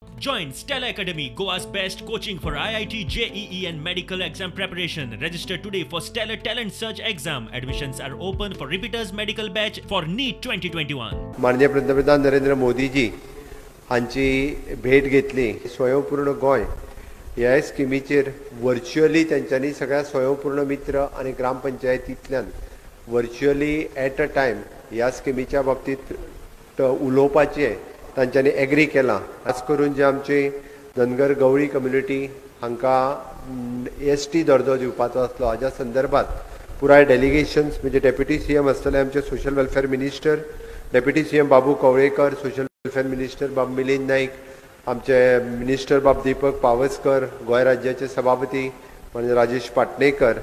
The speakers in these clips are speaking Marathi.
Join Stella Academy, Goa's best coaching for IIT, JEE and medical exam preparation. Register today for Stellar Talent Search exam. Admissions are open for repeaters medical batch for NEET 2021. माननीय पंतप्रधान नरेंद्र मोदीजी हांची भेट घेतली. स्वयंपूर्ण गोय ह्या स्किमीचेर व्हर्च्युअली त्यांच्यानी सगळ्या स्वयंपूर्ण मित्र आणि ग्रामपंचायतींतल्यान व्हर्च्युअली एट अ टायम ह्या स्किमीच्या बाबतीत उलोवपाचें तांच्यांनी एग्री केला. खास करून जे आमची धनगर गवळी कम्युनिटी हांकां एसटी दर्जो दिवपाचो आसलो हाच्या संदर्भात पुराय डेलिगेशन्स म्हणजे डेप्युटी सीएम आसतले आमचे social welfare minister, deputy CM Babu Kavlekar, social welfare minister बाब मिलिंद नाईक, आमचे मिनिस्टर बाब दीपक पावसकर, गोंय राज्याचे सभापती म्हणजे राजेश पाटणेकर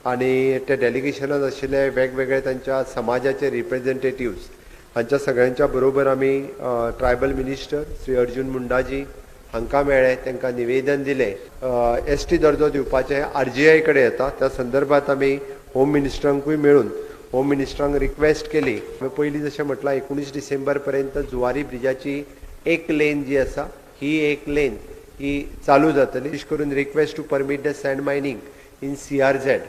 आणि त्या डेलिगेशनात आशिल्ले वेगवेगळे तांच्या समाजाचे रिप्रेझेंटेटिव्स हांच्या सगळ्यांच्या बरोबर आमी ट्रायबल मिनिस्टर श्री अर्जुन मुंडाजी हांकां मेळ्ळे, तांकां निवेदन दिलें. एसटी दर्जो दिवपाचें RGI कडेन येता त्या संदर्भात आमी होम मिनिस्टरांकूय मेळून होम मिनिस्टरांक रिक्वेस्ट केली. पयलीं जशें म्हटलां 19 डिसेंबर पर्यंत जुवारी ब्रिजाची एक लेन जी आसा ही एक लेन ही चालू जातली. विशेष करून request to permit the sand mining in CRZ.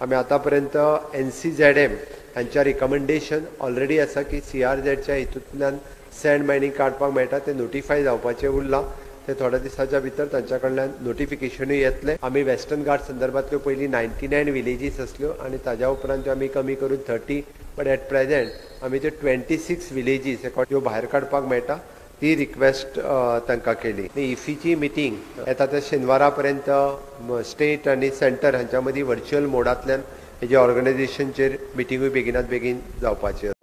आमी आतां पर्यंत NCZM हांच्या रिकमेंडेशन ऑलरेडी आसा की CRZच्या हितूंतल्यान सँड मायनिंग काडपाक मेळटा. ते नोटिफाय जावपाचें उरलां. ते थोड्या दिसाच्या भितर तांच्या कडल्यान नोटिफिकेशनूय येतलें. आमी वेस्टर्न घाट संदर्भांतल्यो पयलीं 99 विलेजीस आसल्यो आनी ताज्या उपरांत त्यो आमी कमी करून 30, बट एट प्रेझेंट आमी त्यो 26 विलेजीस ह्यो भायर काडपाक मेळटा ती रिक्वेस्ट तांकां केली. इफीची मिटींग येता त्या शेनवारा पर्यंत स्टेट आनी सेंटर हांच्या मदीं व्हर्च्युअल मोडांतल्यान हेजे ऑर्गनायझेशनचेर मिटींगूय बेगिनात बेगीन जावपाची.